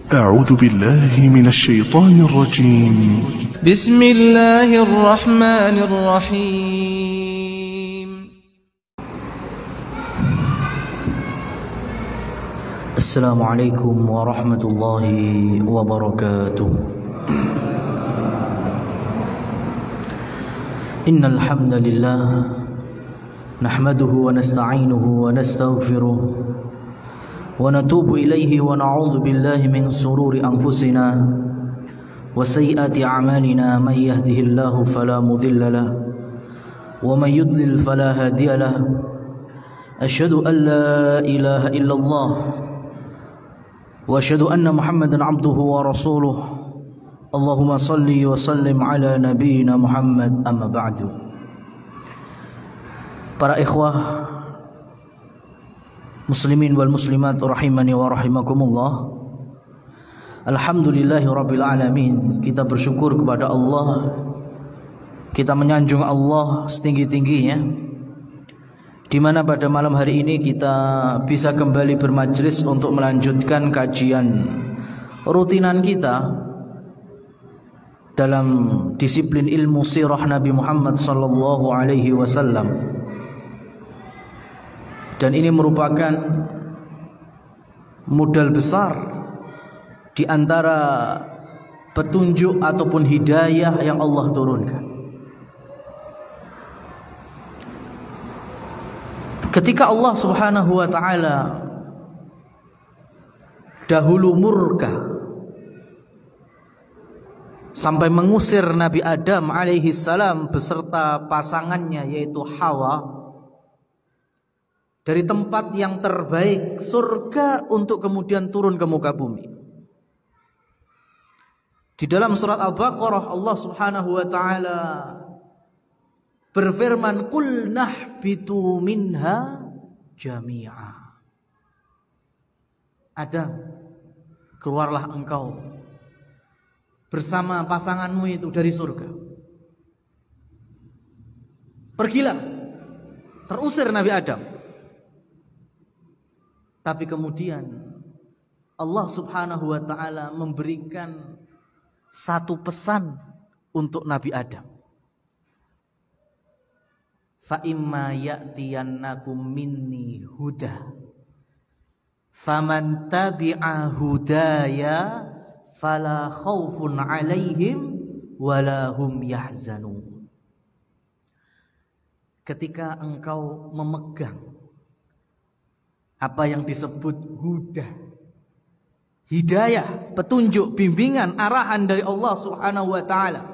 أعوذ بالله من الشيطان الرجيم. بسم الله الرحمن الرحيم. السلام عليكم ورحمة الله وبركاته. إن الحمد لله نحمده ونستعينه ونستغفره ونتوب إليه ونعوذ بالله من شرور أنفسنا وسيئات أعمالنا. من يهده الله فلا مضل له ومن يضلل فلا هادي له. أشهد أن لا إله إلا الله وأشهد أن محمدا عبده ورسوله. اللهم صل وسلم على نبينا محمد. أما بعد. Para ikhwah muslimin wal muslimat rahimani wa rahimakumullah. Alhamdulillahi rabbil alamin. Kita bersyukur kepada Allah, kita menyanjung Allah setinggi-tingginya, di mana pada malam hari ini kita bisa kembali bermajlis untuk melanjutkan kajian rutinan kita dalam disiplin ilmu sirah Nabi Muhammad sallallahu alaihi wasallam. Dan ini merupakan modal besar di antara petunjuk ataupun hidayah yang Allah turunkan. Ketika Allah Subhanahu wa taala dahulu murka sampai mengusir Nabi Adam alaihi salam beserta pasangannya yaitu Hawa dari tempat yang terbaik, surga, untuk kemudian turun ke muka bumi. Di dalam surat Al-Baqarah Allah Subhanahu wa taala berfirman, "Qul nahbitu minha jami'a." Adam, keluarlah engkau bersama pasanganmu itu dari surga. Pergilah. Terusir Nabi Adam. Tapi kemudian Allah Subhanahu wa taala memberikan satu pesan untuk Nabi Adam. Fa imma ya'tiyannakum minni huda faman tabi'a hudaya fala khaufun 'alaihim wala hum yahzanun. Ketika engkau memegang apa yang disebut huda, hidayah, petunjuk, bimbingan, arahan dari Allah Subhanahu wa taala,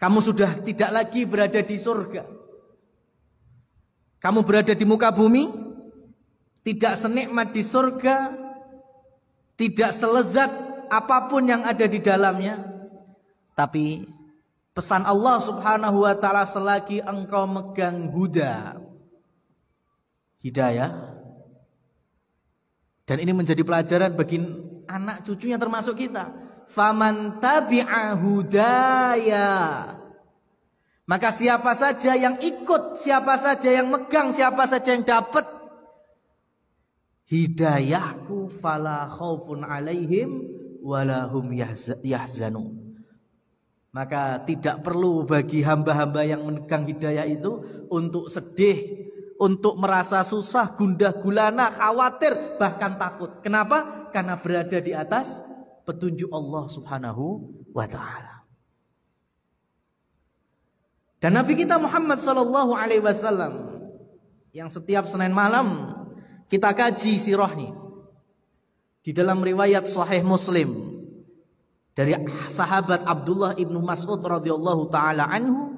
kamu sudah tidak lagi berada di surga. Kamu berada di muka bumi, tidak senikmat di surga, tidak selezat apapun yang ada di dalamnya. Tapi pesan Allah Subhanahu wa taala, selagi engkau megang huda, hidayah, dan ini menjadi pelajaran bagi anak cucunya termasuk kita. Faman tabi'a hudaya, maka siapa saja yang ikut, siapa saja yang megang, siapa saja yang dapat hidayahku, fala khaufun 'alaihim wala hum yahzanun. Maka tidak perlu bagi hamba-hamba yang memegang hidayah itu untuk sedih, untuk merasa susah, gundah gulana, khawatir, bahkan takut. Kenapa? Karena berada di atas petunjuk Allah Subhanahu wa taala. Dan Nabi kita Muhammad sallallahu alaihi wasallam yang setiap Senin malam kita kaji sirahnya, di dalam riwayat Sahih Muslim dari sahabat Abdullah ibnu Mas'ud radhiyallahu taala anhu,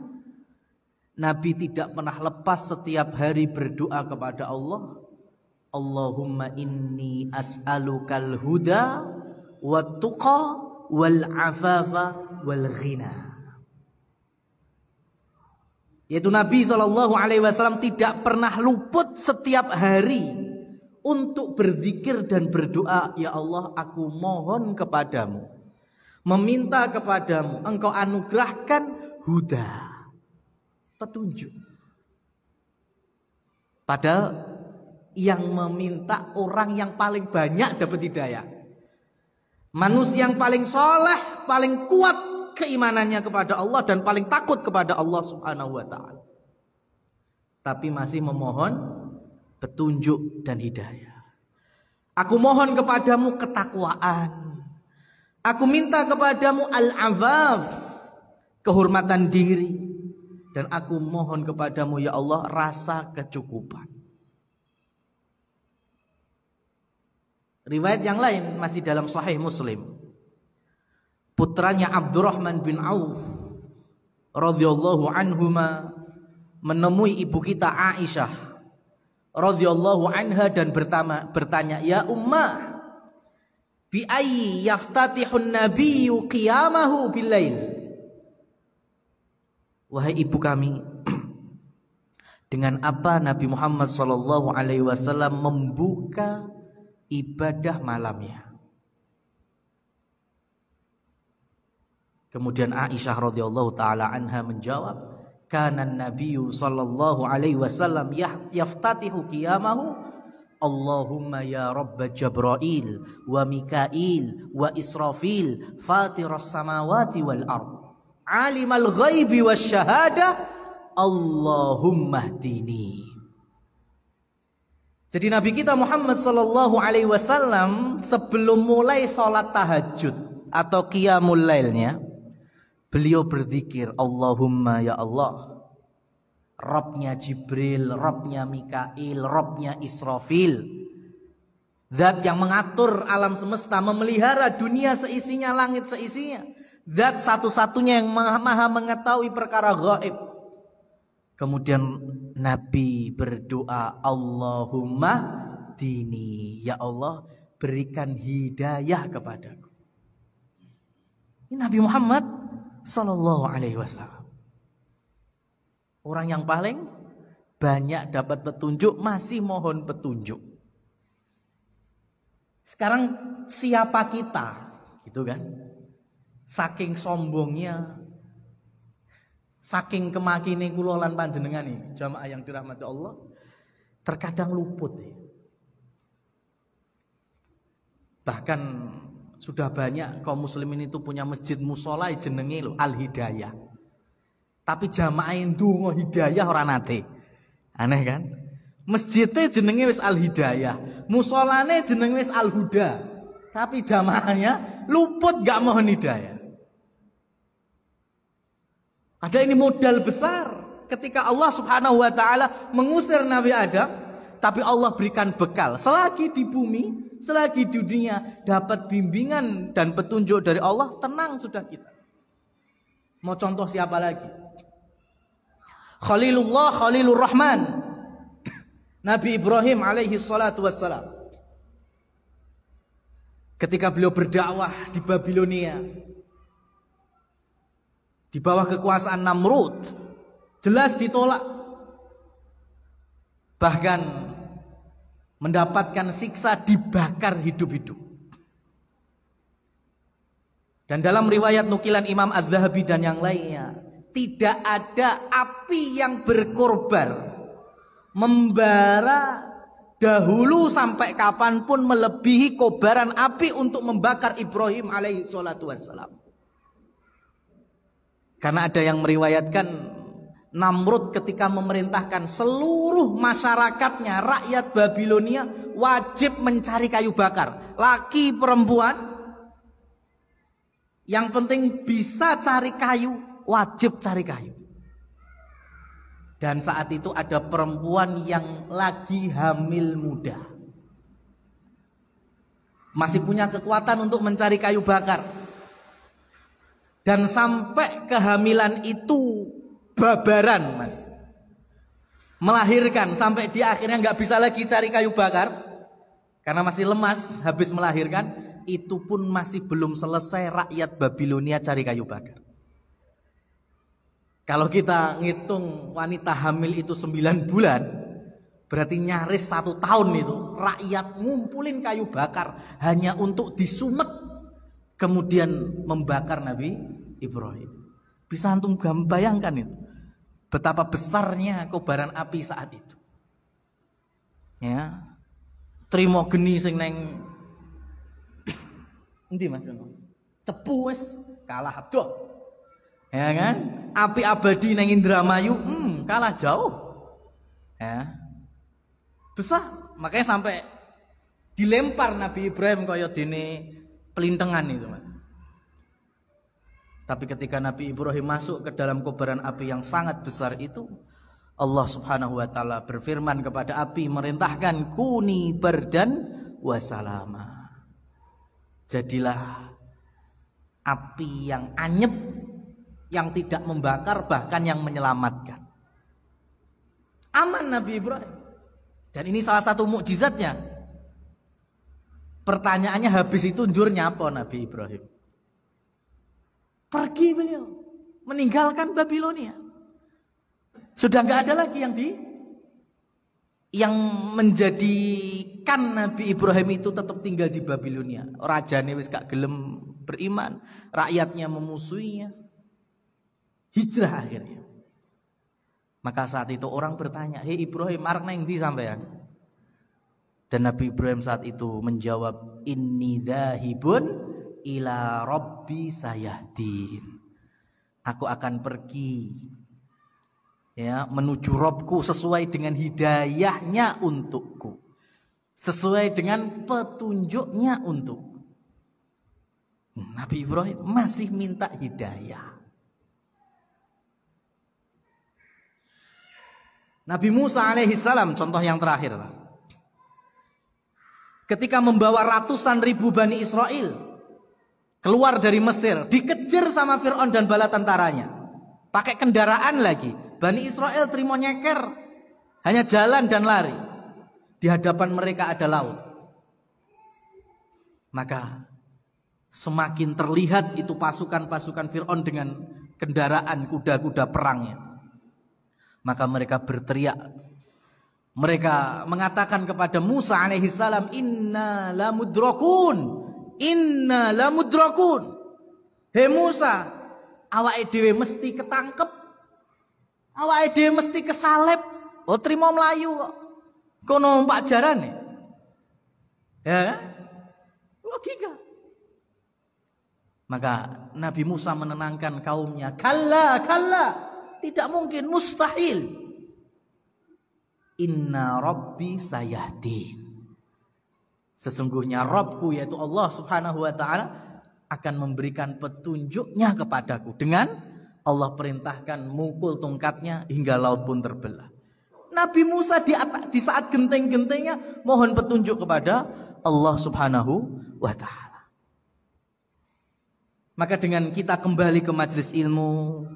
Nabi tidak pernah lepas setiap hari berdoa kepada Allah, Allahumma inni as'alukal huda wat tuqa wal afafa wal ghina. Yaitu Nabi SAW tidak pernah luput setiap hari untuk berzikir dan berdoa, ya Allah, aku mohon kepadamu, meminta kepadamu, engkau anugerahkan huda, petunjuk. Padahal yang meminta orang yang paling banyak dapat hidayah. Manusia yang paling soleh, paling kuat keimanannya kepada Allah dan paling takut kepada Allah Subhanahu wa ta'ala, tapi masih memohon petunjuk dan hidayah. Aku mohon kepadamu ketakwaan. Aku minta kepadamu al-afaf, kehormatan diri. Dan aku mohon kepadamu ya Allah rasa kecukupan. Riwayat yang lain masih dalam Sahih Muslim. Putranya Abdurrahman bin Auf radhiyallahu anhuma menemui ibu kita Aisyah radhiyallahu anha dan bertanya, "Ya ummah, bi ayyi yaftatihun nabiyyu qiyamahu bil-lail?" Wahai ibu kami, dengan apa Nabi Muhammad SAW membuka ibadah malamnya? Kemudian Aisyah radhiyallahu taala anha menjawab, "Kana an-nabiyyu sallallahu alaihi wasallam yaftatihu qiyamahu Allahumma ya Rabb Jibril wa Mikail wa Israfil fatiras samawati wal ard alimal ghaibi wasyahadah Allahumma hdini." Jadi Nabi kita Muhammad sallallahu alaihi wasallam sebelum mulai salat tahajud atau qiyamul lailnya, beliau berzikir, Allahumma ya Allah, Rabbnya Jibril, Rabbnya Mikail, Rabbnya Israfil, Zat yang mengatur alam semesta, memelihara dunia seisinya, langit seisinya, Zat satu-satunya yang maha mengetahui perkara gaib. Kemudian Nabi berdoa, Allahumma dini, ya Allah berikan hidayah kepadaku. Ini Nabi Muhammad Sallallahu Alaihi Wasallam, orang yang paling banyak dapat petunjuk, masih mohon petunjuk. Sekarang siapa kita, gitu kan? Saking sombongnya, saking kemakine kula lan panjenengan nih, jamaah yang dirahmati Allah, terkadang luput ya. Bahkan sudah banyak kaum muslimin itu punya masjid musola jenenge lho Al-Hidayah. Tapi jamaah ndonga hidayah ora nate. Aneh kan? Masjidnya jenenge wis Al-Hidayah, musolane jenenge wis Al-Huda. Tapi jamaahnya luput gak mohon hidayah. Ada ini modal besar ketika Allah Subhanahu wa taala mengusir Nabi Adam, tapi Allah berikan bekal. Selagi di bumi, selagi di dunia dapat bimbingan dan petunjuk dari Allah, tenang sudah kita. Mau contoh siapa lagi? Khalilullah, Khalilur Rahman, Nabi Ibrahim alaihi salatu wassalam. Ketika beliau berdakwah di Babilonia, di bawah kekuasaan Namrud, jelas ditolak. Bahkan mendapatkan siksa, dibakar hidup-hidup. Dan dalam riwayat nukilan Imam Az-Zahabi dan yang lainnya, tidak ada api yang berkorbar, membara dahulu sampai kapanpun melebihi kobaran api untuk membakar Ibrahim alaihi salatu wassalam. Karena ada yang meriwayatkan Namrud ketika memerintahkan seluruh masyarakatnya, rakyat Babilonia wajib mencari kayu bakar, laki perempuan, yang penting bisa cari kayu, wajib cari kayu. Dan saat itu ada perempuan yang lagi hamil muda, masih punya kekuatan untuk mencari kayu bakar. Dan sampai kehamilan itu babaran, mas, melahirkan, sampai dia akhirnya nggak bisa lagi cari kayu bakar karena masih lemas habis melahirkan. Itu pun masih belum selesai rakyat Babilonia cari kayu bakar. Kalau kita ngitung wanita hamil itu 9 bulan, berarti nyaris 1 tahun itu rakyat ngumpulin kayu bakar hanya untuk disumet, kemudian membakar Nabi Ibrahim. Bisa antum bayangkan itu, betapa besarnya kobaran api saat itu. Ya, Trimo geni sing neng endi Mas? Cepu wis kalah adoh. Ya kan? Api abadi neng Indramayu, kalah jauh. Ya. Besar, makanya sampai dilempar Nabi Ibrahim kaya dene pelintengan itu, Mas. Tapi ketika Nabi Ibrahim masuk ke dalam kobaran api yang sangat besar itu, Allah Subhanahu wa taala berfirman kepada api, merintahkan kuni bardan wa salama. Jadilah api yang anyep, yang tidak membakar, bahkan yang menyelamatkan. Aman Nabi Ibrahim. Dan ini salah satu mukjizatnya. Pertanyaannya habis itu njur nyapa Nabi Ibrahim. Pergi beliau, meninggalkan Babilonia. Sudah nggak ada lagi yang menjadikan Nabi Ibrahim itu tetap tinggal di Babilonia. Rajane wis gak gelem beriman, rakyatnya memusuhinya. Hijrah akhirnya. Maka saat itu orang bertanya, "Hei Ibrahim, arep nang ndi sampean?" Dan Nabi Ibrahim saat itu menjawab, "Inni dzahibun ila rabbi sayahdin." Aku akan pergi ya menuju Robku sesuai dengan hidayahnya untukku, sesuai dengan petunjuknya untukku. Nabi Ibrahim masih minta hidayah. Nabi Musa alaihissalam contoh yang terakhir lah. Ketika membawa ratusan ribu Bani Israel keluar dari Mesir, dikejar sama Fir'aun dan bala tentaranya, pakai kendaraan lagi. Bani Israel terima nyeker, hanya jalan dan lari. Di hadapan mereka ada laut. Maka semakin terlihat itu pasukan-pasukan Fir'aun dengan kendaraan kuda-kuda perangnya. Maka mereka berteriak. Mereka mengatakan kepada Musa alaihissalam, "Inna lamudrakun, inna lamudrakun." Hei Musa, awake dhewe mesti ketangkep, awake dhewe mesti kesalep. Oh trimo melayu kok, kono numpak jarane. Ya, logika. Maka Nabi Musa menenangkan kaumnya, "Kalla, kalla, tidak mungkin, mustahil. Inna rabbi sayahdin." Sesungguhnya Rabbku yaitu Allah Subhanahu wa taala akan memberikan petunjuknya kepadaku. Dengan Allah perintahkan mukul tongkatnya hingga laut pun terbelah. Nabi Musa di saat genteng-gentengnya mohon petunjuk kepada Allah Subhanahu wa taala. Maka dengan kita kembali ke majelis ilmu,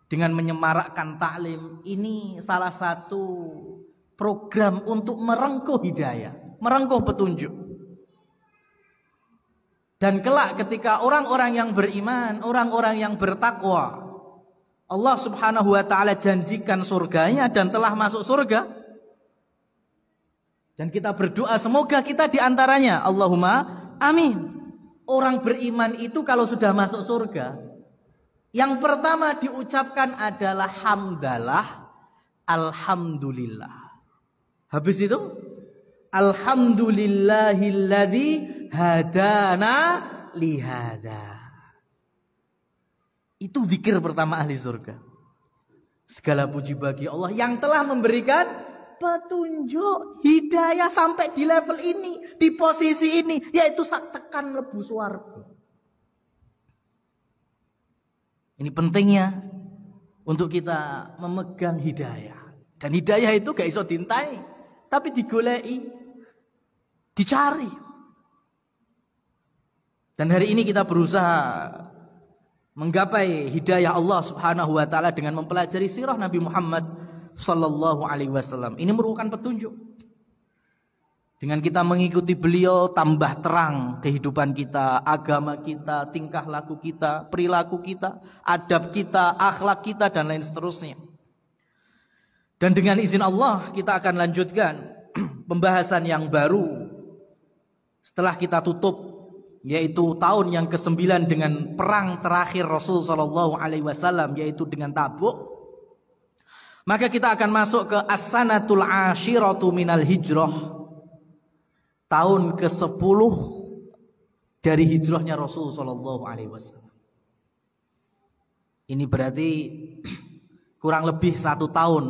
dengan menyemarakkan taklim, ini salah satu program untuk merengkuh hidayah, merengkuh petunjuk. Dan kelak ketika orang-orang yang beriman, orang-orang yang bertakwa, Allah Subhanahu wa taala janjikan surganya dan telah masuk surga. Dan kita berdoa semoga kita diantaranya. Allahumma amin. Orang beriman itu kalau sudah masuk surga, yang pertama diucapkan adalah hamdalah, alhamdulillah. Habis itu alhamdulillahilladzi hadana lihada. Itu zikir pertama ahli surga. Segala puji bagi Allah yang telah memberikan petunjuk hidayah sampai di level ini, di posisi ini, yaitu sak tekan mlebu swarga. Ini pentingnya untuk kita memegang hidayah. Dan hidayah itu gak iso dintai, tapi digoleki, dicari. Dan hari ini kita berusaha menggapai hidayah Allah Subhanahu wa taala dengan mempelajari sirah Nabi Muhammad sallallahu alaihi wasallam. Ini merupakan petunjuk. Dengan kita mengikuti beliau tambah terang kehidupan kita, agama kita, tingkah laku kita, perilaku kita, adab kita, akhlak kita dan lain seterusnya. Dan dengan izin Allah kita akan lanjutkan pembahasan yang baru setelah kita tutup, yaitu tahun yang ke-9 dengan perang terakhir Rasul sallallahu alaihi wasallam, yaitu dengan Tabuk. Maka kita akan masuk ke as-sanatul ashiratu minal hijrah, tahun ke-10 dari hijrahnya Rasul sallallahu alaihi wasallam. Ini berarti kurang lebih 1 tahun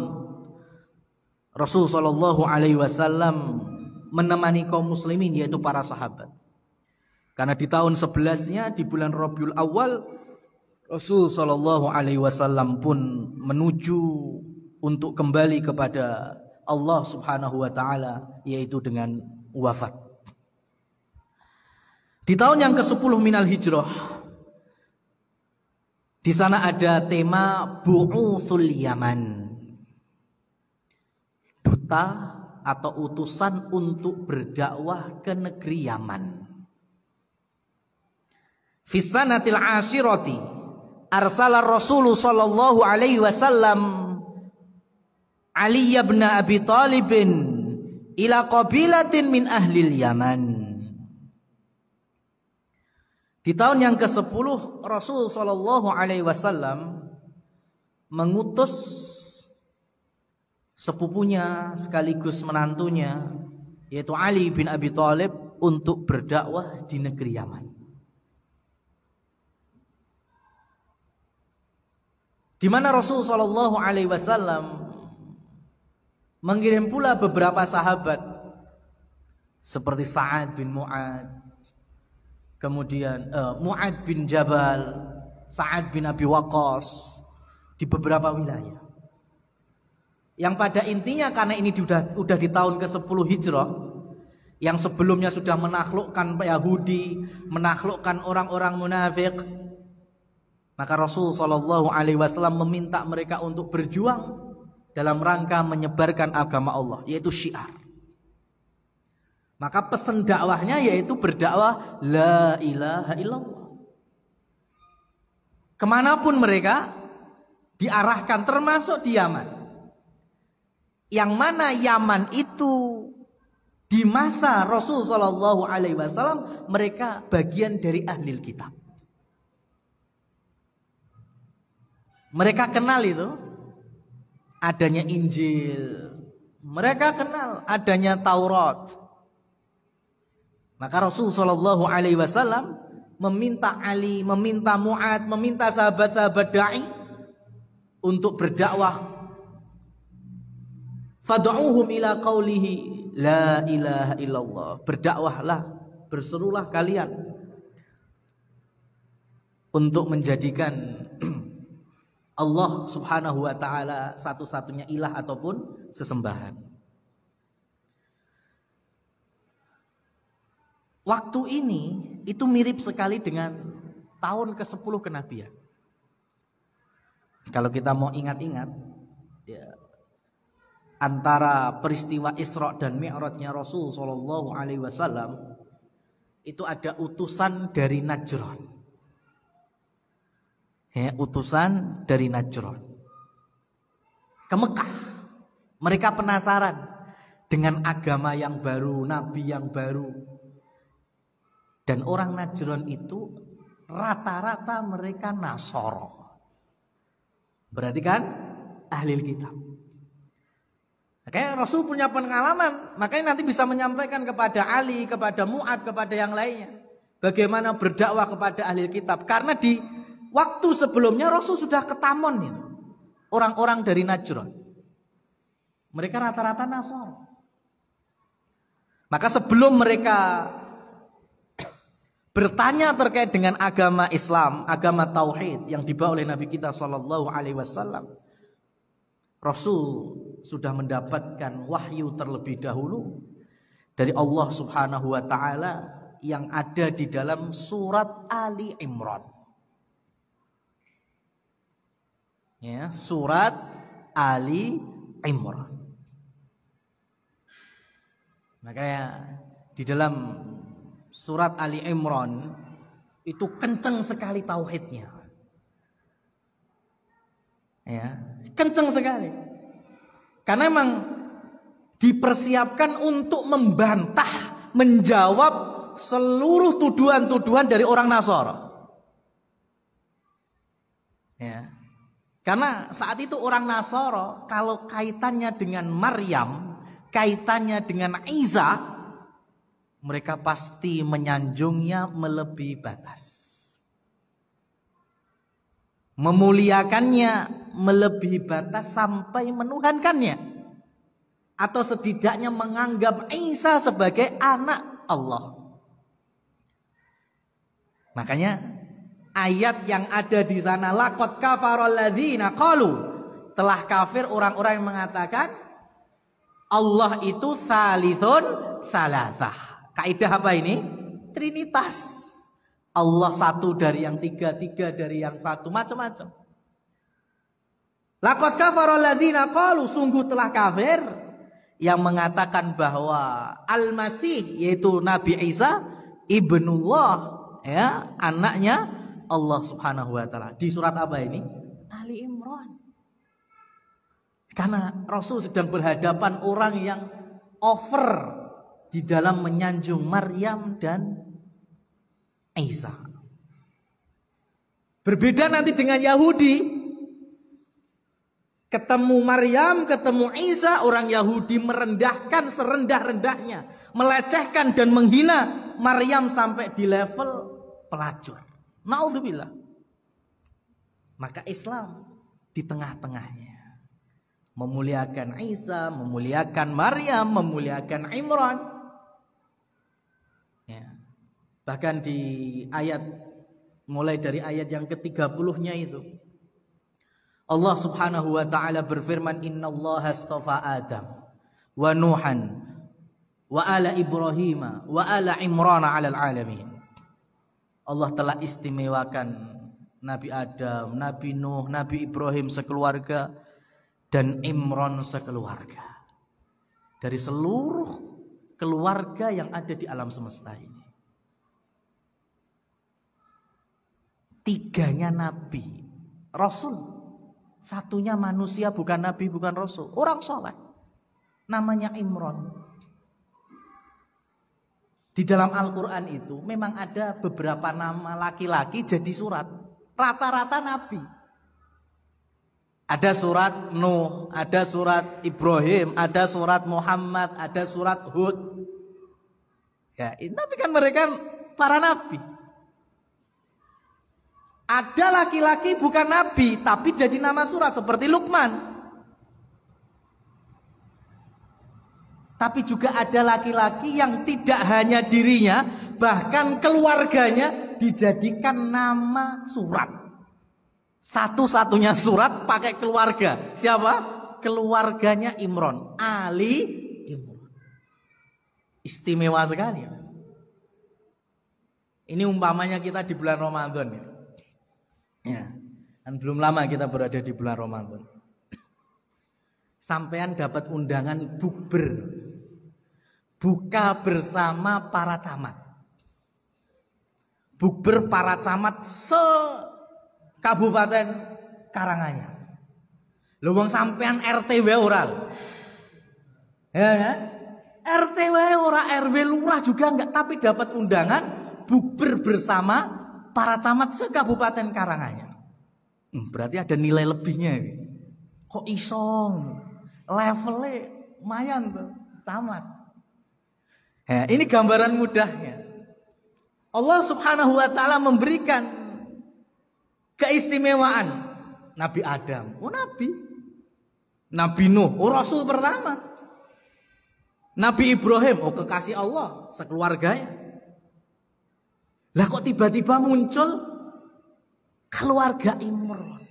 Rasul sallallahu alaihi wasallam menemani kaum muslimin, yaitu para sahabat. Karena di tahun 11-nya di bulan Rabiul Awal, Rasul sallallahu alaihi wasallam pun menuju untuk kembali kepada Allah Subhanahu wa taala, yaitu dengan wafat. Di tahun yang ke-10 minal hijrah, di sana ada tema Bu'utsul Yaman. Duta atau utusan untuk berdakwah ke negeri Yaman. Fi sanatil ashirati arsala Rasul sallallahu alaihi wasallam Ali bin Abi Thalib ila qabilatin min ahlil Yaman. Di tahun yang ke-10 Rasul sallallahu alaihi wasallam mengutus sepupunya sekaligus menantunya, yaitu Ali bin Abi Thalib, untuk berdakwah di negeri Yaman. Di mana Rasul sallallahu alaihi wasallam mengirim pula beberapa sahabat seperti Sa'ad bin Mu'ad, kemudian Mu'ad bin Jabal, Sa'ad bin Abi Waqqas, di beberapa wilayah. Yang pada intinya karena ini sudah di tahun ke-10 hijrah, yang sebelumnya sudah menaklukkan Yahudi, menaklukkan orang-orang munafik, maka Rasul sallallahu alaihi wasallam meminta mereka untuk berjuang dalam rangka menyebarkan agama Allah, yaitu syiar. Maka pesan dakwahnya yaitu berdakwah la ilaha illallah. Kemanapun mereka diarahkan, termasuk di Yaman. Yang mana Yaman itu di masa Rasul sallallahu alaihi wasallam mereka bagian dari ahlil kitab. Mereka kenal itu adanya Injil, mereka kenal adanya Taurat. Maka Rasul sallallahu alaihi wasallam meminta Ali, meminta Mu'ad, meminta sahabat-sahabat dai untuk berdakwah. Fad'uhum ila qaulihi la ilaha illallah. Berdakwahlah, berserulah kalian untuk menjadikan Allah Subhanahu wa taala satu-satunya ilah ataupun sesembahan. Waktu ini itu mirip sekali dengan tahun ke-10 kenabian. Kalau kita mau ingat-ingat, ya, antara peristiwa Isra dan Mi'rajnya Rasul sallallahu alaihi wasallam itu ada utusan dari Najran. Ya, utusan dari Najran ke Mekah. Mereka penasaran dengan agama yang baru, nabi yang baru. Dan orang Najran itu rata-rata mereka Nasara. Berarti kan ahli kitab. Makanya Rasul punya pengalaman, makanya nanti bisa menyampaikan kepada Ali, kepada Mu'ad, kepada yang lainnya bagaimana berdakwah kepada ahli kitab. Karena di waktu sebelumnya Rasul sudah ketamon itu orang-orang dari Najran. Mereka rata-rata Nasara. Maka sebelum mereka bertanya terkait dengan agama Islam, agama tauhid yang dibawa oleh Nabi kita sallallahu alaihi wasallam, Rasul sudah mendapatkan wahyu terlebih dahulu dari Allah Subhanahu wa taala yang ada di dalam surat Ali Imran. Ya, surat Ali Imran. Makanya di dalam surat Ali Imran itu kenceng sekali tauhidnya. Ya, kenceng sekali. Karena memang dipersiapkan untuk membantah, menjawab seluruh tuduhan-tuduhan dari orang Nasara. Ya. Karena saat itu orang Nasara kalau kaitannya dengan Maryam, kaitannya dengan Isa, mereka pasti menyanjungnya melebihi batas, memuliakannya melebihi batas sampai menuhankannya, atau setidaknya menganggap Isa sebagai anak Allah. Makanya ayat yang ada di sana, laqad kafarul ladzina qalu, telah kafir orang-orang yang mengatakan Allah itu salithun salasah. Kaidah apa ini? Trinitas. Allah satu dari yang tiga, tiga dari yang satu, macam-macam. Laqad kafarul ladzina qalu, sungguh telah kafir yang mengatakan bahwa Al-Masih, yaitu Nabi Isa, ibnullah, ya, anaknya Allah Subhanahu wa taala. Di surat apa ini? Ali Imran. Karena Rasul sedang berhadapan orang yang over di dalam menyanjung Maryam dan Isa. Berbeda nanti dengan Yahudi. Ketemu Maryam, ketemu Isa, orang Yahudi merendahkan serendah-rendahnya, melecehkan dan menghina Maryam sampai di level pelacur. Naudzubillah. Maka Islam di tengah-tengahnya, memuliakan Isa, memuliakan Maryam, memuliakan Imran. Ya. Bahkan di ayat, mulai dari ayat yang ke-30-nya itu, Allah Subhanahu wa taala berfirman, innallaha astafa Adam wa Nuhan wa ala Ibrahim wa ala Imran 'alal alamin. Allah telah istimewakan Nabi Adam, Nabi Nuh, Nabi Ibrahim sekeluarga, dan Imran sekeluarga, dari seluruh keluarga yang ada di alam semesta ini. Tiganya Nabi, Rasul. Satunya manusia, bukan Nabi, bukan Rasul, orang soleh, namanya Imran. Di dalam Al-Quran itu memang ada beberapa nama laki-laki jadi surat, rata-rata Nabi. Ada surat Nuh, ada surat Ibrahim, ada surat Muhammad, ada surat Hud. Ya, tapi kan mereka para nabi. Ada laki-laki bukan nabi tapi jadi nama surat seperti Luqman. Tapi juga ada laki-laki yang tidak hanya dirinya, bahkan keluarganya dijadikan nama surat. Satu-satunya surat pakai keluarga. Siapa? Keluarganya Imran, Ali Imran. Istimewa sekali. Ini umpamanya kita di bulan Ramadan ya. Ya, dan belum lama kita berada di bulan Ramadan. Sampean dapat undangan bukber, buka bersama para camat. Bukber para camat se-Kabupaten Karanganyar. Lho wong sampean RT wae ora. Ya, RT wae ora, RW lurah juga enggak, tapi dapat undangan bukber bersama para camat se-Kabupaten Karanganyar. Berarti ada nilai lebihnya. Kok isong? Levelnya lumayan tuh, camat. Ya, ini gambaran mudahnya. Allah Subhanahu wa taala memberikan keistimewaan Nabi Adam, nabi. Nabi Nuh, rasul pertama. Nabi Ibrahim, kekasih Allah sekeluarganya. Lah kok tiba-tiba muncul keluarga Imran,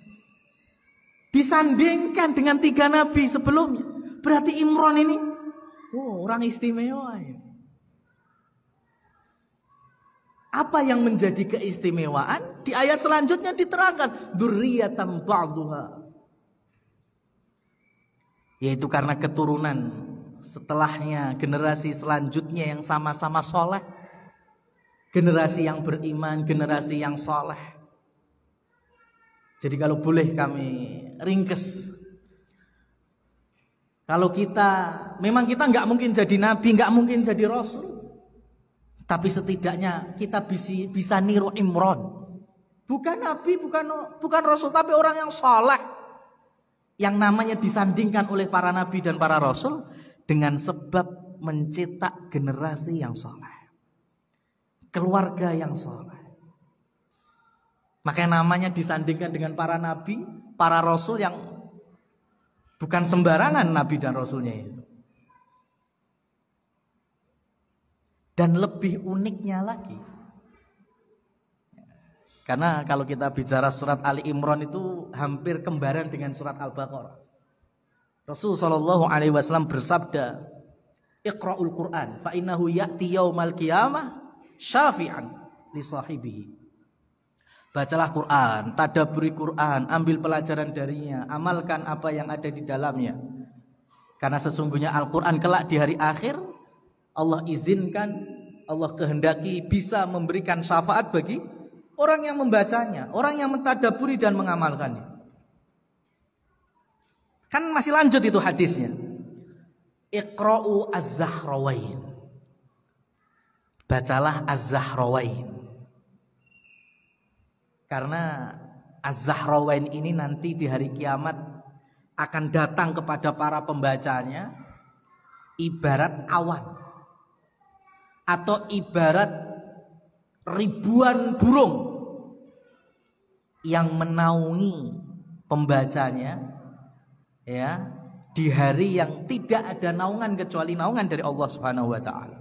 disandingkan dengan 3 nabi sebelumnya. Berarti Imran ini orang istimewa ya. Apa yang menjadi keistimewaan? Di ayat selanjutnya diterangkan dzurriyyatan ba'dhuha, yaitu karena keturunan setelahnya, generasi selanjutnya yang sama-sama soleh, generasi yang beriman, generasi yang soleh. Jadi kalau boleh kami ringkes, kalau kita memang kita nggak mungkin jadi nabi, nggak mungkin jadi rasul, tapi setidaknya kita bisa niru Imran. Bukan nabi, bukan rasul, tapi orang yang soleh, yang namanya disandingkan oleh para nabi dan para rasul dengan sebab mencetak generasi yang soleh. keluarga yang saleh. Makanya namanya disandingkan dengan para nabi, para rasul yang bukan sembarangan nabi dan rasulnya itu. Dan lebih uniknya lagi, karena kalau kita bicara surat Ali Imran itu hampir kembaran dengan surat Al-Baqarah. Rasul sallallahu alaihi wasallam bersabda, "Iqra'ul Qur'an fa innahu ya'ti yaumal qiyamah syafi'an li sahibihi." Bacalah Quran, tadabburi Quran, ambil pelajaran darinya, amalkan apa yang ada di dalamnya. Karena sesungguhnya Al-Quran kelak di hari akhir Allah izinkan, Allah kehendaki bisa memberikan syafaat bagi orang yang membacanya, orang yang mentadabburi dan mengamalkannya. Kan masih lanjut itu hadisnya. Iqra'u az-Zahrawain. Bacalah az-Zahrawain. Karena az-Zahrawain ini nanti di hari kiamat akan datang kepada para pembacanya ibarat awan atau ibarat ribuan burung yang menaungi pembacanya, ya, di hari yang tidak ada naungan kecuali naungan dari Allah Subhanahu wa taala.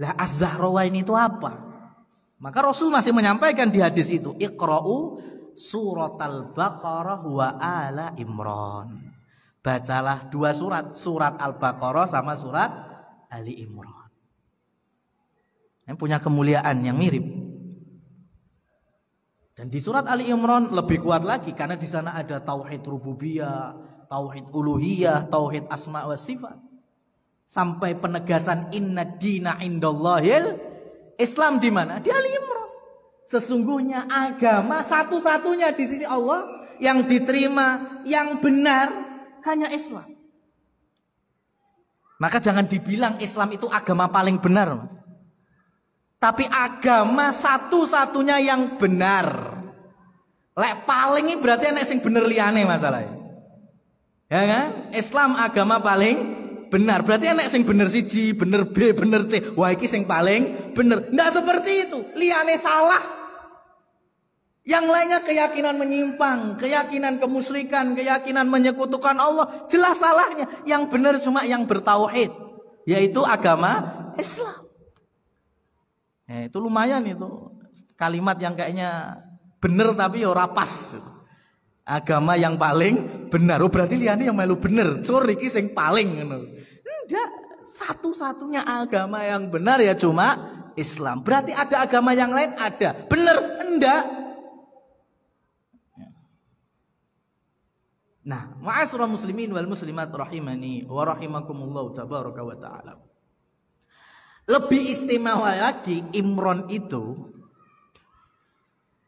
Lah az-Zahrawain itu apa? Maka Rasul masih menyampaikan di hadis itu, Iqra'u suratal Baqarah wa ala Imran. Bacalah dua surat, surat Al-Baqarah sama surat Ali Imran. Yang punya kemuliaan yang mirip. Dan di surat Ali Imran lebih kuat lagi karena di sana ada tauhid rububiyah, tauhid uluhiyah, tauhid asma wa sifat. Sampai penegasan inna dina indallahil Islam di mana? Di Ali Imran. Sesungguhnya agama satu-satunya di sisi Allah yang diterima, yang benar hanya Islam. Maka jangan dibilang Islam itu agama paling benar, Mas. Tapi agama satu-satunya yang benar. Lek paling ini berarti nek sing bener liyane masalahnya. Ya kan? Islam agama paling benar. Berarti nek sing bener siji, bener B, bener C. Wah iki sing paling bener. Nggak seperti itu. Liyane salah. Yang lainnya keyakinan menyimpang, keyakinan kemusyrikan, keyakinan menyekutukan Allah, jelas salahnya. Yang benar cuma yang bertauhid, yaitu agama Islam. Ya, itu lumayan itu kalimat yang kayaknya benar tapi ya ora pas. Agama yang paling benar. Oh berarti liyane yang melu bener. Sorry iki sing paling ngono. Enggak, satu-satunya agama yang benar ya cuma Islam. Berarti ada agama yang lain? Ada. Bener? Enggak. Nah, ma'asyiral muslimin wal muslimat rahimani wa rahimakumullah tabaraka wa ta'ala. Lebih istimewa lagi Imran itu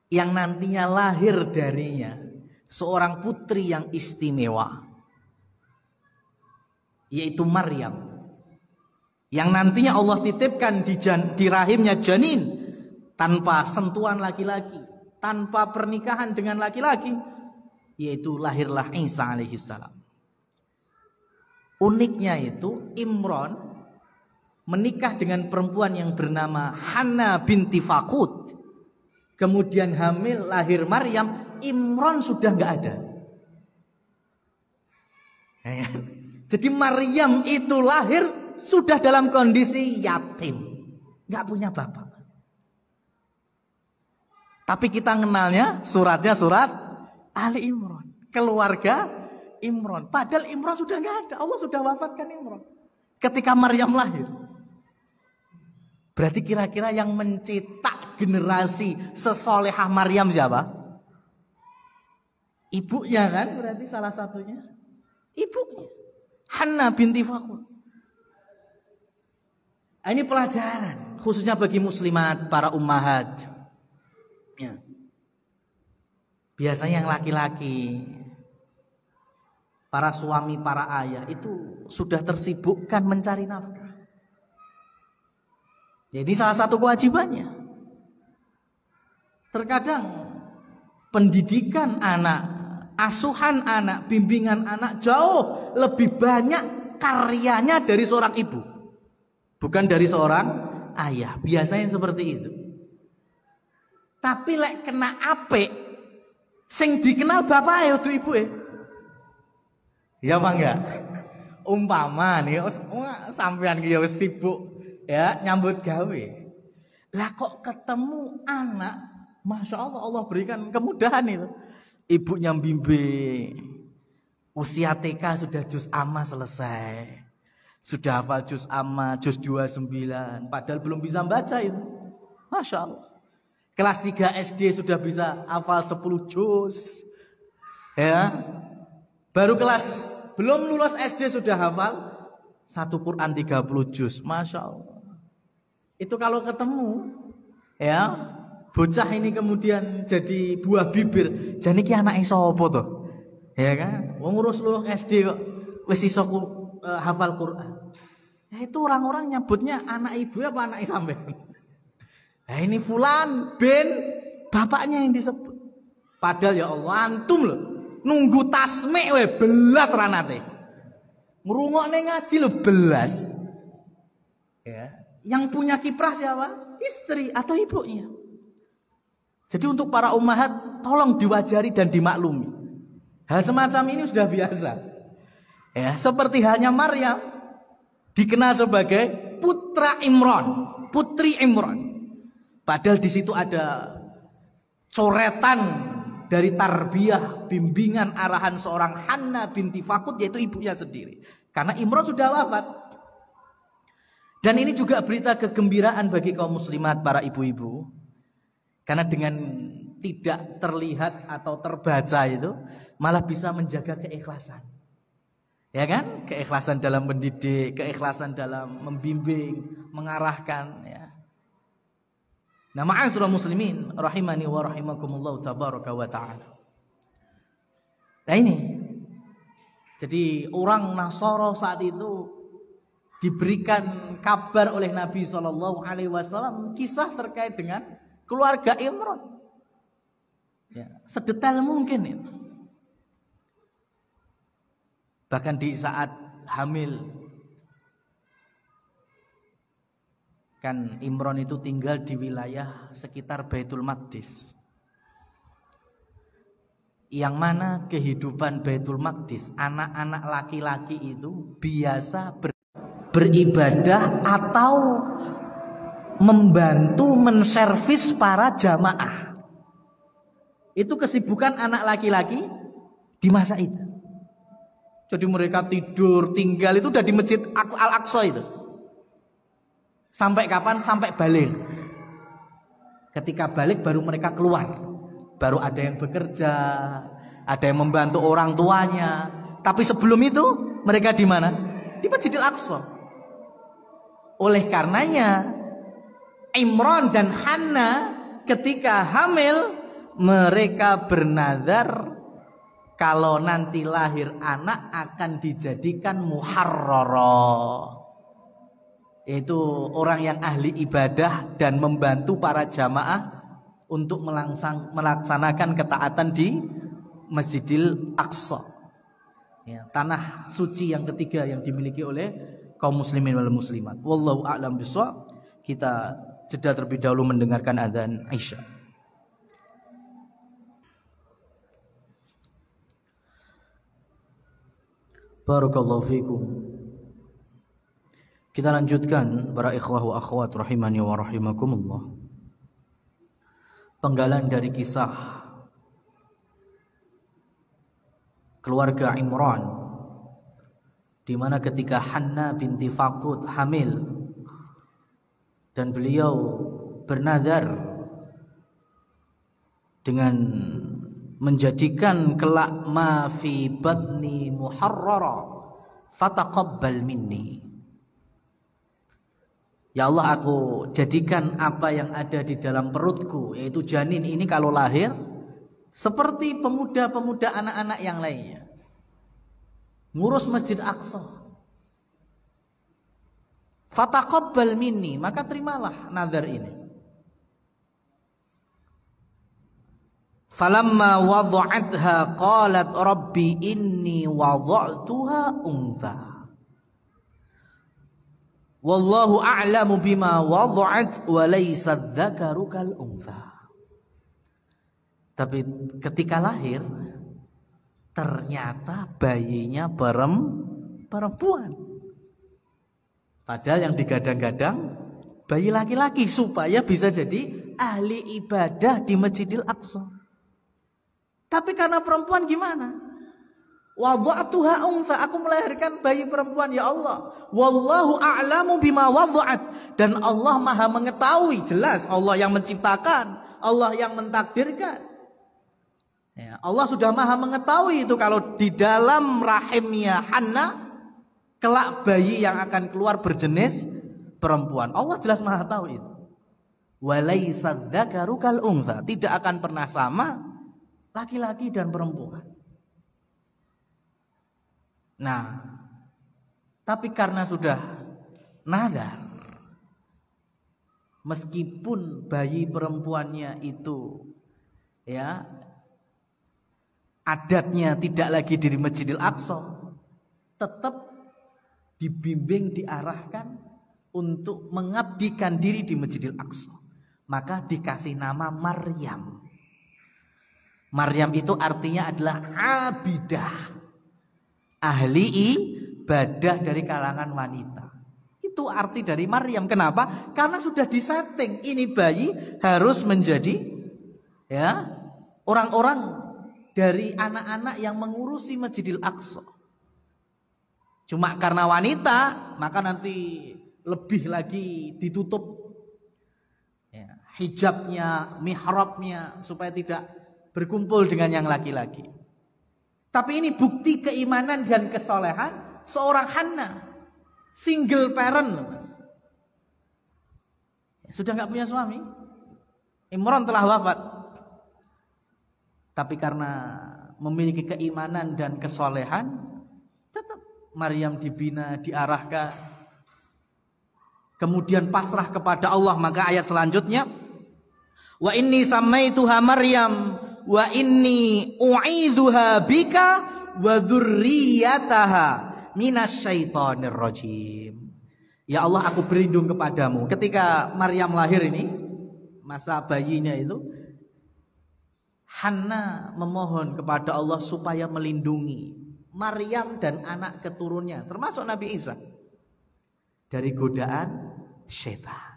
yang nantinya lahir darinya seorang putri yang istimewa, yaitu Maryam, yang nantinya Allah titipkan di rahimnya janin tanpa sentuhan laki-laki, tanpa pernikahan dengan laki-laki, yaitu lahirlah Isa alaihi salam. Uniknya itu Imran menikah dengan perempuan yang bernama Hannah binti Faqud. Kemudian hamil, lahir Maryam. Imran sudah nggak ada. Jadi Maryam itu lahir sudah dalam kondisi yatim, nggak punya bapak. Tapi kita kenalnya suratnya surat Ali Imran, keluarga Imran. Padahal Imran sudah nggak ada, Allah sudah wafatkan Imran ketika Maryam lahir. Berarti kira-kira yang mencetak generasi sesolehah Maryam siapa? Ibunya kan, berarti salah satunya ibunya Hannah binti Faqud. Ini pelajaran khususnya bagi muslimat, para ummahat ya. Biasanya yang laki-laki, para suami, para ayah itu sudah tersibukkan mencari nafkah. Jadi salah satu kewajibannya. Terkadang pendidikan anak, asuhan anak, bimbingan anak jauh lebih banyak karyanya dari seorang ibu, bukan dari seorang ayah. Biasanya seperti itu. Tapi lek kena apik, sing dikenal bapak ya kudu ibu. Ya apa enggak? Umpama nih, sampean ki ya wis sibuk ya nyambut gawe. Lah kok ketemu anak, masya Allah, Allah berikan kemudahan itu. Ibunya bimbing. Usia TK sudah juz amma selesai. Sudah hafal juz amma, juz 29. Padahal belum bisa baca itu. Masya Allah. Kelas 3 SD sudah bisa hafal 10 juz. Ya. Baru belum lulus SD sudah hafal 1 Quran 30 juz. Masya Allah. Itu kalau ketemu, ya, bocah ini kemudian jadi buah bibir. Jadi ki anake sapa to? Ya kan? Wong ngurus lulus SD kok wis iso hafal Quran. Ya itu orang-orang nyebutnya anak ibu apa anak sampean? Nah ini fulan bin bapaknya yang disebut. Padahal ya Allah antum loh nunggu tasmik we belas ranate. Ngrungokne ngaji lo belas. Ya, yang punya kiprah siapa? Istri atau ibunya. Jadi untuk para ummahat tolong diwajari dan dimaklumi. Hal semacam ini sudah biasa. Ya, seperti halnya Maryam dikenal sebagai putra Imran, putri Imran. Padahal di situ ada coretan dari tarbiyah, bimbingan arahan seorang Hanna binti Fakut, yaitu ibunya sendiri. Karena Imran sudah wafat. Dan ini juga berita kegembiraan bagi kaum muslimat, para ibu-ibu. Karena dengan tidak terlihat atau terbaca itu malah bisa menjaga keikhlasan. Ya kan? Keikhlasan dalam mendidik, keikhlasan dalam membimbing, mengarahkan, ya. Nah, ma'asyiral muslimin rahimani wa rahimakumullah tabaraka wa taala. Nah ini. Jadi orang Nasara saat itu diberikan kabar oleh Nabi SAW kisah terkait dengan keluarga Imran. Ya, sedetail mungkin itu. Bahkan di saat hamil, kan Imran itu tinggal di wilayah sekitar Baitul Maqdis, yang mana kehidupan Baitul Maqdis, anak-anak laki-laki itu biasa beribadah atau membantu menservis para jamaah. Itu kesibukan anak laki-laki di masa itu. Jadi mereka tidur, tinggal itu udah di Masjid Al-Aqsa itu. Sampai kapan? Sampai balik. Ketika balik baru mereka keluar. Baru ada yang bekerja, ada yang membantu orang tuanya. Tapi sebelum itu mereka di mana? Di Masjidil Aqsa. Oleh karenanya Imran dan Hanna ketika hamil mereka bernazar kalau nanti lahir anak akan dijadikan muharrara, yaitu orang yang ahli ibadah dan membantu para jamaah untuk melaksanakan ketaatan di Masjidil Aqsa, ya, tanah suci yang ketiga yang dimiliki oleh kaum muslimin wal muslimat. Wallahu a'lam bishawab. Kita jeda terlebih dahulu mendengarkan azan Isya. Barakallahu fikum. Kita lanjutkan para ikhwah wa akhwat rahimani wa rahimakumullah. Penggalan dari kisah keluarga Imran, di mana ketika Hanna binti Fakut hamil dan beliau bernazar dengan menjadikan kelak ma fi batni muharrara fataqabbal minni. Ya Allah, aku jadikan apa yang ada di dalam perutku, yaitu janin ini kalau lahir seperti pemuda-pemuda anak-anak yang lainnya, ngurus Masjid Aqsa. Fataqabbal minni, maka terimalah nazar ini. Falamma wada'atha qalat rabbi inni wada'tuha untha. Wallahu a'lamu bima wada'at wa laysa dzakaru kal untha. Tapi ketika lahir ternyata bayinya perempuan. Padahal yang digadang-gadang bayi laki-laki supaya bisa jadi ahli ibadah di Masjidil Aqsa. Tapi karena perempuan gimana? Wada'tuha untha, aku melahirkan bayi perempuan ya Allah. Wallahu a'lamu bima wada'at, dan Allah Maha mengetahui, jelas Allah yang menciptakan, Allah yang mentakdirkan. Ya, Allah sudah Maha mengetahui itu kalau di dalam rahimnya Hanna kelak bayi yang akan keluar berjenis perempuan. Allah jelas Maha tahu itu. Walaysa dzakaru kal untha, tidak akan pernah sama laki-laki dan perempuan. Nah, tapi karena sudah nadar, meskipun bayi perempuannya itu ya adatnya tidak lagi di Masjidil Aqsa, tetap dibimbing, diarahkan untuk mengabdikan diri di Masjidil Aqsa. Maka dikasih nama Maryam. Maryam itu artinya adalah abidah, ahli ibadah dari kalangan wanita. Itu arti dari Maryam. Kenapa? Karena sudah disetting, ini bayi harus menjadi ya orang-orang dari anak-anak yang mengurusi Masjidil Aqsa. Cuma karena wanita, maka nanti lebih lagi ditutup ya, hijabnya, mihrabnya, supaya tidak berkumpul dengan yang laki-laki. Tapi ini bukti keimanan dan kesolehan seorang Hanna, single parent, Mas. Sudah nggak punya suami, Imran telah wafat. Tapi karena memiliki keimanan dan kesolehan, tetap Maryam dibina, diarahkan, kemudian pasrah kepada Allah. Maka ayat selanjutnya, wa inni samaituha Maryam wa inni u'idzuha bika wa dzurriyyataha minasyaitonir rajim. Ya Allah, aku berlindung kepadamu. Ketika Maryam lahir ini, masa bayinya itu, Hanna memohon kepada Allah supaya melindungi Maryam dan anak keturunnya, termasuk Nabi Isa, dari godaan syaitan.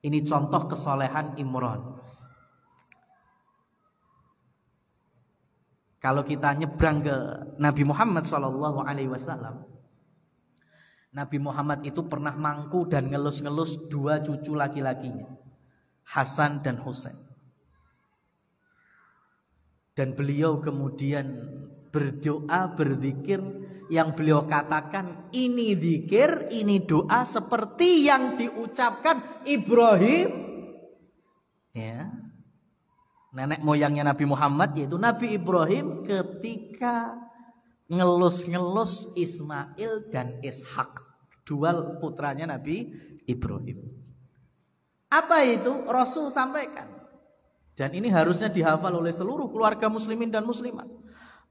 Ini contoh kesolehan Imran. Kalau kita nyebrang ke Nabi Muhammad SAW, Nabi Muhammad itu pernah mangku dan ngelus-ngelus dua cucu laki-lakinya, Hasan dan Husain. Dan beliau kemudian berdoa, berzikir, yang beliau katakan ini zikir, ini doa seperti yang diucapkan Ibrahim, ya, nenek moyangnya Nabi Muhammad, yaitu Nabi Ibrahim ketika ngelus-ngelus Ismail dan Ishak, dua putranya Nabi Ibrahim. Apa itu? Rasul sampaikan, dan ini harusnya dihafal oleh seluruh keluarga muslimin dan muslimat.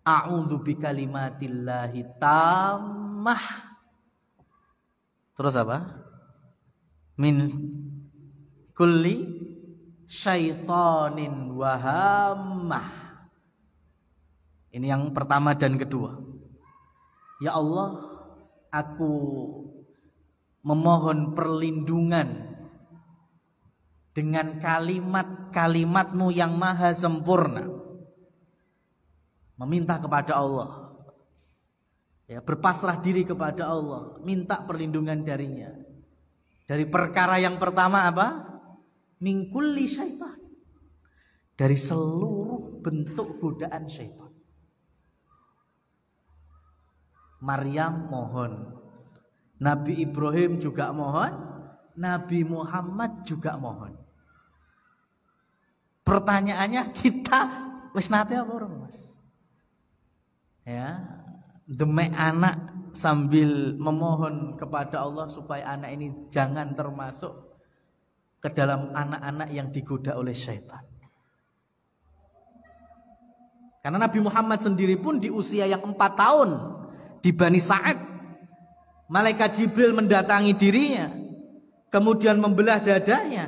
A'udzu bikalimatillahi tammah. Terus apa? Min kulli syaitonin wahamah. Ini yang pertama dan kedua. Ya Allah, aku memohon perlindungan dengan kalimat-kalimatmu yang maha sempurna. Meminta kepada Allah, ya, berpasrah diri kepada Allah, minta perlindungan darinya. Dari perkara yang pertama apa? Min kulli syaitan, dari seluruh bentuk godaan syaitan. Maryam mohon, Nabi Ibrahim juga mohon, Nabi Muhammad juga mohon. Pertanyaannya, kita wis nate apa ora, Mas? Ya, demek anak sambil memohon kepada Allah supaya anak ini jangan termasuk ke dalam anak-anak yang digoda oleh syaitan. Karena Nabi Muhammad sendiri pun di usia yang 4 tahun di Bani Sa'ad Malaikat Jibril mendatangi dirinya, kemudian membelah dadanya,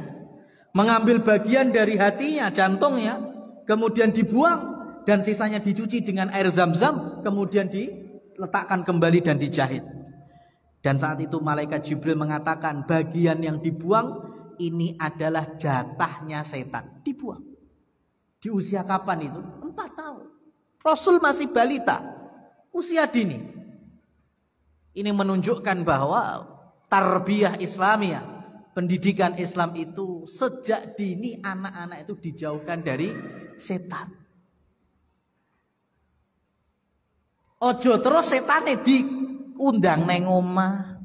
mengambil bagian dari hatinya, jantungnya, kemudian dibuang dan sisanya dicuci dengan air zam-zam, kemudian diletakkan kembali dan dijahit. Dan saat itu malaikat Jibril mengatakan, bagian yang dibuang ini adalah jatahnya setan. Dibuang. Di usia kapan itu? 4 tahun. Rasul masih balita, usia dini. Ini menunjukkan bahwa tarbiyah Islamiyah, pendidikan Islam itu sejak dini anak-anak itu dijauhkan dari setan. Ojo terus setane diundang neng omah.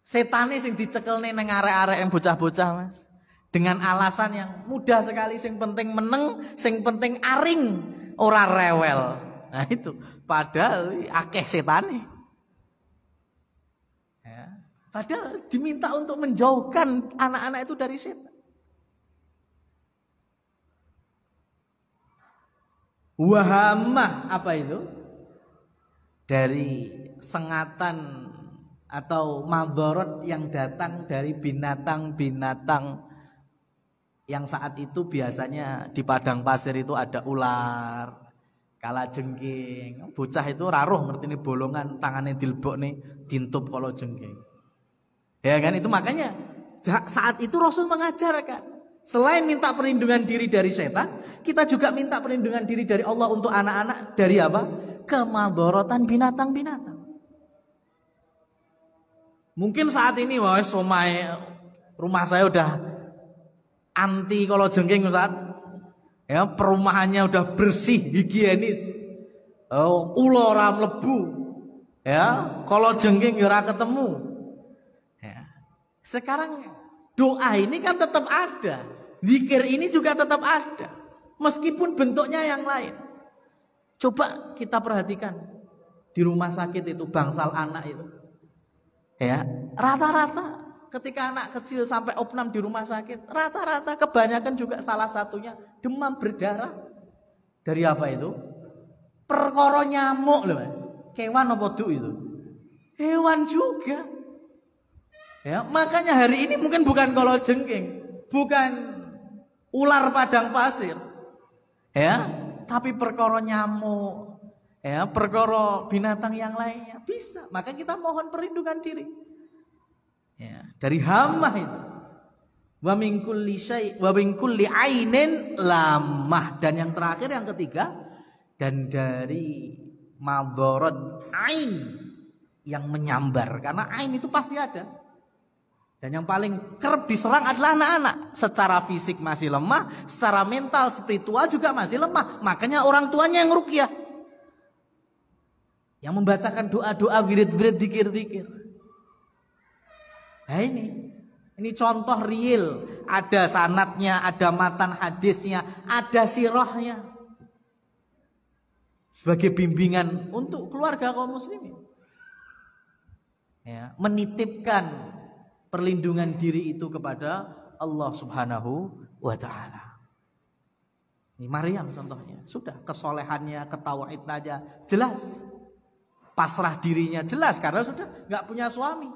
Setane sing dicekelne neng arek-arek yang bocah-bocah, Mas. Dengan alasan yang mudah sekali, sing penting meneng, sing penting aring, ora rewel. Nah itu, padahal akeh setane. Ya, padahal diminta untuk menjauhkan anak-anak itu dari setan. Wahamah apa itu? Dari sengatan atau madharat yang datang dari binatang-binatang yang saat itu biasanya di padang pasir itu ada ular, kalajengking. Bocah itu raruh ngerti nih bolongan tangannya dilebok nih dintup kalau jengking. Ya kan, itu makanya saat itu Rasul mengajarkan, selain minta perlindungan diri dari setan, kita juga minta perlindungan diri dari Allah untuk anak-anak dari apa? Kemadharatan binatang-binatang. Mungkin saat ini wah somai rumah saya udah anti kalau jengking Ustaz. Ya, perumahannya udah bersih, higienis. Oh, ulo ora mlebu. Ya, kalau jengking ora ketemu. Ya. Sekarang doa ini kan tetap ada. Zikir ini juga tetap ada. Meskipun bentuknya yang lain. Coba kita perhatikan di rumah sakit itu bangsal anak itu. Ya, rata-rata ketika anak kecil sampai opnam di rumah sakit, rata-rata kebanyakan juga salah satunya demam berdarah. Dari apa itu? Perkara nyamuk loh Mas. Kewan apa duk itu? Hewan juga. Ya, makanya hari ini mungkin bukan kalajengking, bukan ular padang pasir. Ya, tapi perkara nyamuk. Ya, perkara binatang yang lainnya bisa. Maka kita mohon perlindungan diri. Ya, dari hama itu. Wa min kulli syai' wa min kulli ainin lamah. Dan yang terakhir yang ketiga, dan dari madharat ain yang menyambar, karena ain itu pasti ada. Dan yang paling kerap diserang adalah anak-anak. Secara fisik masih lemah, secara mental, spiritual juga masih lemah. Makanya orang tuanya yang ruqyah, yang membacakan doa-doa, wirid-wirid, zikir-zikir. Nah ini contoh real. Ada sanadnya, ada matan hadisnya, ada sirahnya. Sebagai bimbingan untuk keluarga kaum muslimin. Ya, menitipkan perlindungan diri itu kepada Allah Subhanahu wa ta'ala. Ini Maryam contohnya. Sudah kesolehannya, ketauhidnya jelas. Pasrah dirinya jelas karena sudah gak punya suami.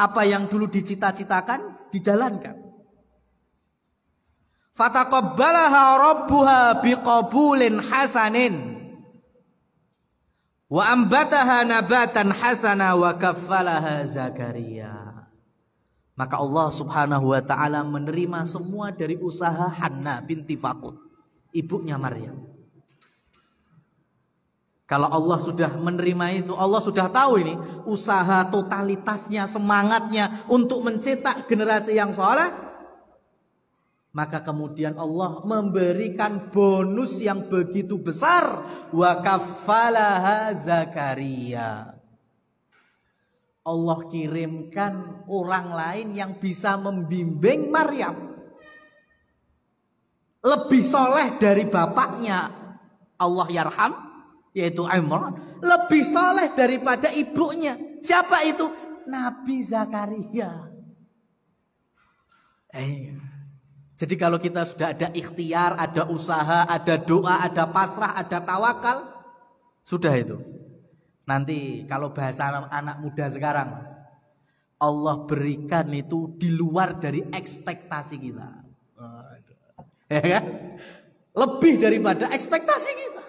Apa yang dulu dicita-citakan dijalankan. Fataqabbalaha rabbuha biqabulin hasanin wa ambataha nabatan hasana wa kaffalaha Zakaria. Maka Allah Subhanahu wa ta'ala menerima semua dari usaha Hanna binti Faqud, ibunya Maryam. Kalau Allah sudah menerima itu, Allah sudah tahu ini usaha totalitasnya, semangatnya untuk mencetak generasi yang saleh. Maka kemudian Allah memberikan bonus yang begitu besar, wa kaffalaha Zakaria. Allah kirimkan orang lain yang bisa membimbing Maryam. Lebih soleh dari bapaknya, Allah yarham, yaitu Imran. Lebih soleh daripada ibunya. Siapa itu? Nabi Zakaria. Jadi kalau kita sudah ada ikhtiar, ada usaha, ada doa, ada pasrah, ada tawakal, sudah itu. Nanti kalau bahasa anak muda sekarang, Mas, Allah berikan itu di luar dari ekspektasi kita. Ya kan? Lebih daripada ekspektasi kita.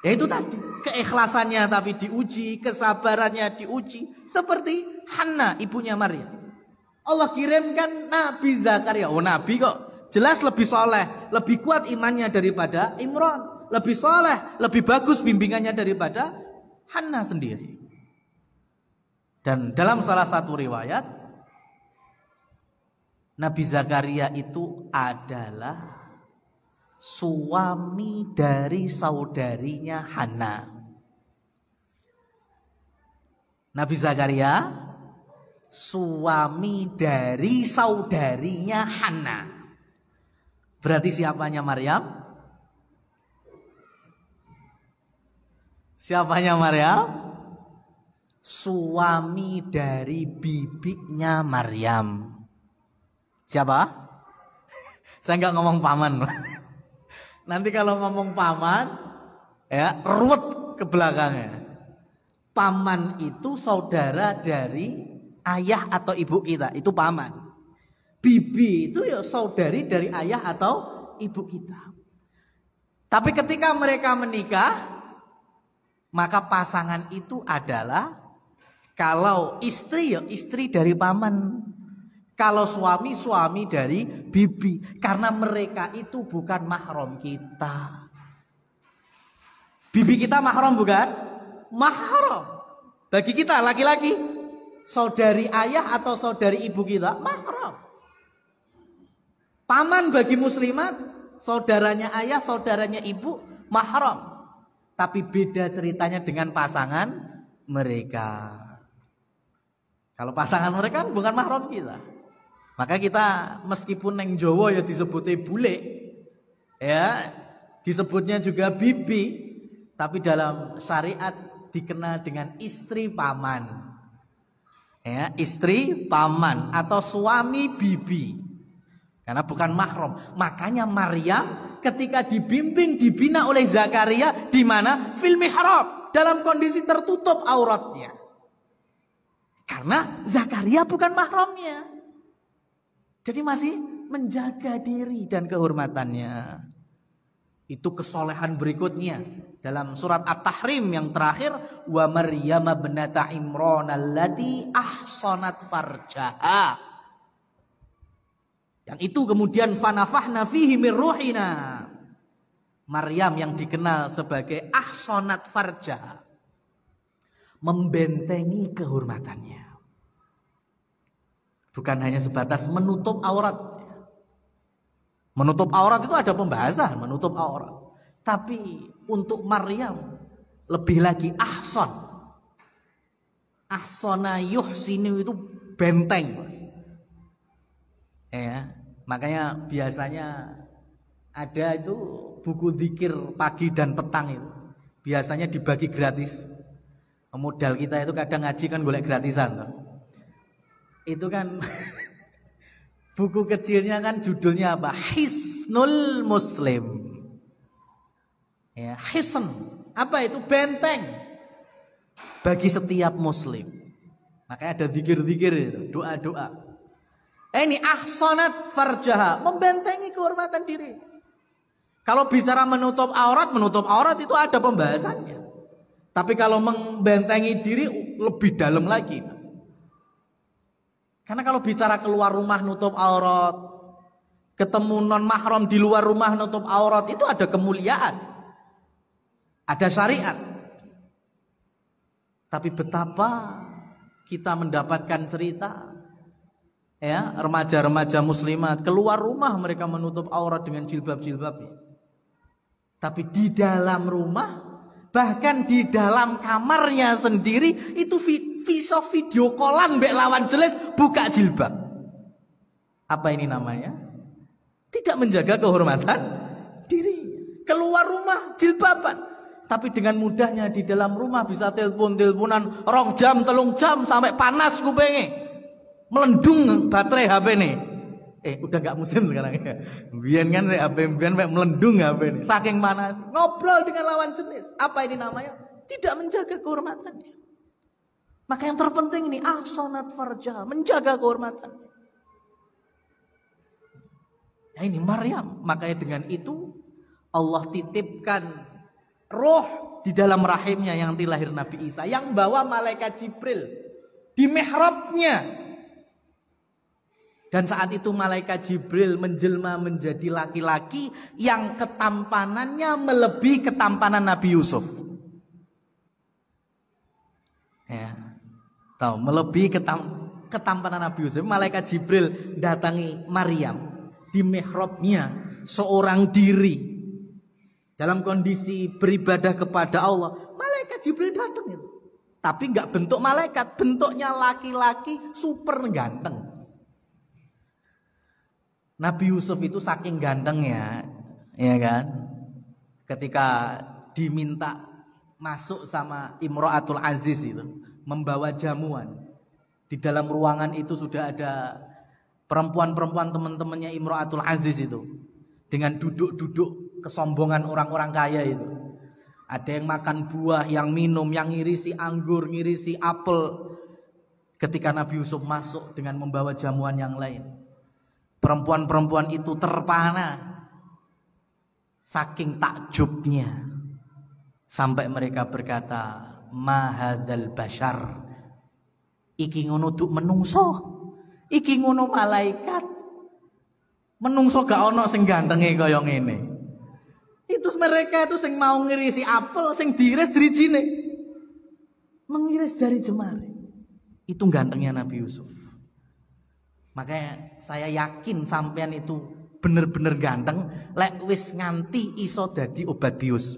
Ya itu tadi, keikhlasannya tapi diuji, kesabarannya diuji, seperti Hannah ibunya Maryam. Allah kirimkan Nabi Zakaria. Oh, nabi kok jelas lebih soleh, lebih kuat imannya daripada Imran, lebih soleh, lebih bagus bimbingannya daripada Hannah sendiri. Dan dalam salah satu riwayat, Nabi Zakaria itu adalah suami dari saudarinya Hannah. Nabi Zakaria suami dari saudarinya Hannah. Berarti siapanya Maryam? Siapanya Maryam? Suami dari bibinya Maryam. Siapa? Saya nggak ngomong paman. Nanti kalau ngomong paman, ya ruwet ke belakangnya. Paman itu saudara dari ayah atau ibu kita, itu paman. Bibi itu ya saudari dari ayah atau ibu kita. Tapi ketika mereka menikah, maka pasangan itu adalah, kalau istri ya istri dari paman, kalau suami, suami dari bibi. Karena mereka itu bukan mahram kita. Bibi kita mahram bukan? Mahram. Bagi kita laki-laki, saudari ayah atau saudari ibu kita mahram. Paman bagi muslimat, saudaranya ayah, saudaranya ibu mahram. Tapi beda ceritanya dengan pasangan mereka. Kalau pasangan mereka bukan mahram kita. Maka kita meskipun neng Jawa ya disebutnya bule, ya disebutnya juga bibi, tapi dalam syariat dikenal dengan istri paman, ya istri paman atau suami bibi, karena bukan mahram. Makanya Maryam ketika dibimbing dibina oleh Zakaria di mana? Fil mihrab, dalam kondisi tertutup auratnya, karena Zakaria bukan mahramnya. Jadi masih menjaga diri dan kehormatannya. Itu kesolehan berikutnya dalam surat At-Tahrim yang terakhir, wa Maryam ibnata Imran allati ahsanat farjaha. Yang itu kemudian fanafahna fihi min ruhina. Maryam yang dikenal sebagai ahsanat farjaha, membentengi kehormatannya. Bukan hanya sebatas menutup aurat. Menutup aurat itu ada pembahasan, menutup aurat. Tapi untuk Maryam lebih lagi ahsan. Ahsana yuhsinu itu benteng, Mas. Ya, makanya biasanya ada itu buku zikir pagi dan petang itu. Biasanya dibagi gratis. Modal kita itu kadang ngaji kan golek gratisan, kan? Itu kan buku kecilnya kan judulnya apa? Hisnul Muslim. Ya, hisn. Apa itu? Benteng bagi setiap muslim. Makanya ada zikir-zikir itu, doa-doa. Ini ahsanat farjaha, membentengi kehormatan diri. Kalau bicara menutup aurat itu ada pembahasannya. Tapi kalau membentengi diri lebih dalam lagi. Karena kalau bicara keluar rumah nutup aurat, ketemu non mahram di luar rumah nutup aurat, itu ada kemuliaan, ada syariat. Tapi betapa kita mendapatkan cerita, ya remaja-remaja muslimat keluar rumah mereka menutup aurat dengan jilbab-jilbabnya. Tapi di dalam rumah, bahkan di dalam kamarnya sendiri itu video callan mbek lawan jelas buka jilbab. Apa ini namanya? Tidak menjaga kehormatan diri. Keluar rumah jilbaban, tapi dengan mudahnya di dalam rumah bisa teleponan 2 jam 3 jam sampai panas kupenge. Melendung baterai HP nih. Udah gak musim sekarang ya. Biyen kan HP melendung HP nih. Saking panas, ngobrol dengan lawan jenis. Apa ini namanya? tidak menjaga kehormatannya. Maka yang terpenting ini ahsanat farjaha, menjaga kehormatannya. Nah ini Maryam, makanya dengan itu Allah titipkan roh di dalam rahimnya yang nanti lahir Nabi Isa, yang bawa malaikat Jibril di mihrabnya. Dan saat itu malaikat Jibril menjelma menjadi laki-laki yang ketampanannya melebihi ketampanan Nabi Yusuf. Ya, tahu melebihi ketampanan Nabi Yusuf. Malaikat Jibril datangi Maryam di mihrabnya seorang diri dalam kondisi beribadah kepada Allah. Malaikat Jibril datang itu, tapi nggak bentuk malaikat, bentuknya laki-laki super ganteng. Nabi Yusuf itu saking gantengnya, ya kan? Ketika diminta masuk sama Imro'atul Aziz itu, membawa jamuan. Di dalam ruangan itu sudah ada perempuan-perempuan teman-temannya Imro'atul Aziz itu. Dengan duduk-duduk kesombongan orang-orang kaya itu. Ada yang makan buah, yang minum, yang ngirisi anggur, ngirisi apel. Ketika Nabi Yusuf masuk dengan membawa jamuan yang lain, perempuan-perempuan itu terpana saking takjubnya sampai mereka berkata, ma hadzal bashar, iki ngono duk menungso, iki ngono malaikat, menungso gak ono sing gantenge kaya ngene. Itu mereka itu sing mau ngirisi apel, sing diiris drijine, mengiris jari jemari. Itu gantengnya Nabi Yusuf. Makanya saya yakin sampean itu bener-bener ganteng, lek wis nganti iso dadi obat bius.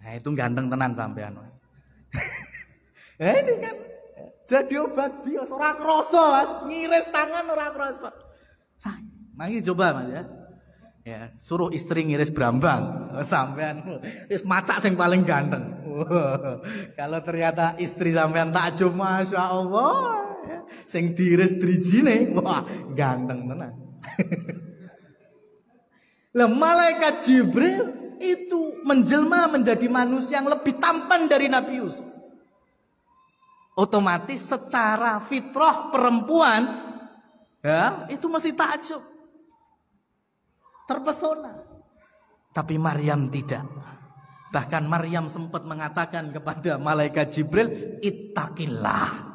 Nah itu ganteng tenan sampean, Mas. Ini kan jadi obat bius, ora krasa, Mas. Ngiris tangan ora krasa. Mari coba, Mas ya. Ya, suruh istri ngiris brambang, sampean wis macak sing paling ganteng. Kalau ternyata istri sampean takjub, Masya Allah. Sing diiris drijine, wah ganteng tenan. Lah malaikat Jibril itu menjelma menjadi manusia yang lebih tampan dari Nabi Yusuf. Otomatis secara fitrah perempuan ya, itu mesti takjub, terpesona. Tapi Maryam tidak. Bahkan Maryam sempat mengatakan kepada malaikat Jibril, ittaqillah,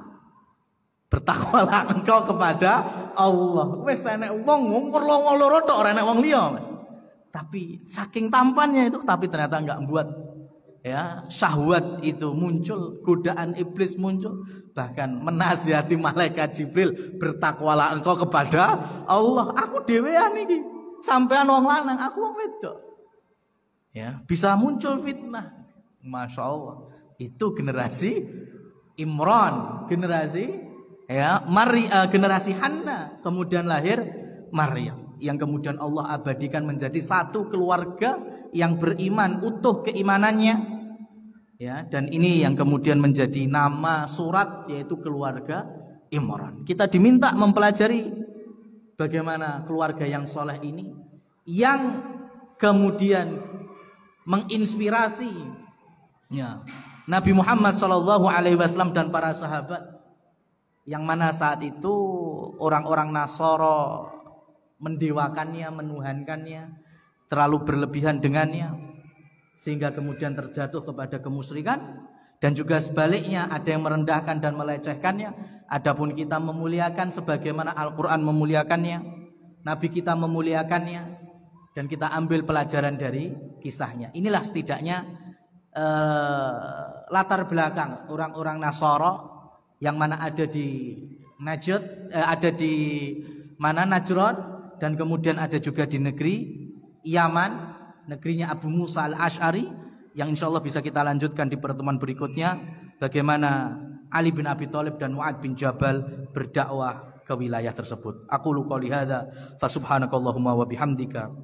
bertakwalah engkau kepada Allah. Wes enek wong ngumpul loro tok, ora enek wong liya, Mas. Tapi saking tampannya itu, tapi ternyata enggak membuat ya syahwat itu muncul, godaan iblis muncul. Bahkan menasihati malaikat Jibril, bertakwalah engkau kepada Allah. Aku dhewean iki, sampean wong lanang, aku wong wedok. Ya, bisa muncul fitnah. Masya Allah. Itu generasi Imran, generasi ya, generasi Hanna, kemudian lahir Maryam, yang kemudian Allah abadikan menjadi satu keluarga yang beriman, utuh keimanannya, ya, dan ini yang kemudian menjadi nama surat, yaitu keluarga Imran. Kita diminta mempelajari bagaimana keluarga yang soleh ini, yang kemudian menginspirasi ya, Nabi Muhammad SAW dan para sahabat. Yang mana saat itu orang-orang Nasoro mendewakannya, menuhankannya, terlalu berlebihan dengannya, sehingga kemudian terjatuh kepada kemusyrikan. Dan juga sebaliknya, ada yang merendahkan dan melecehkannya. Adapun kita memuliakan sebagaimana Al-Quran memuliakannya, Nabi kita memuliakannya, dan kita ambil pelajaran dari kisahnya. Inilah setidaknya latar belakang orang-orang Nasoro yang mana ada di Najd, ada di mana Najran, dan kemudian ada juga di negeri Yaman, negerinya Abu Musa al-Ash'ari, yang insya Allah bisa kita lanjutkan di pertemuan berikutnya. Bagaimana Ali bin Abi Thalib dan Mu'ad bin Jabal berdakwah ke wilayah tersebut. Aqulu qouli hadza fa subhanakallahumma wa bihamdika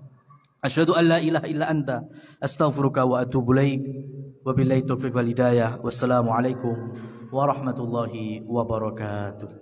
asyhadu an la ilaha illa anta astaghfiruka wa atubu ilaik. Wabillahi taufiq wal hidayah. Wassalamualaikum warahmatullahi wabarakatuh.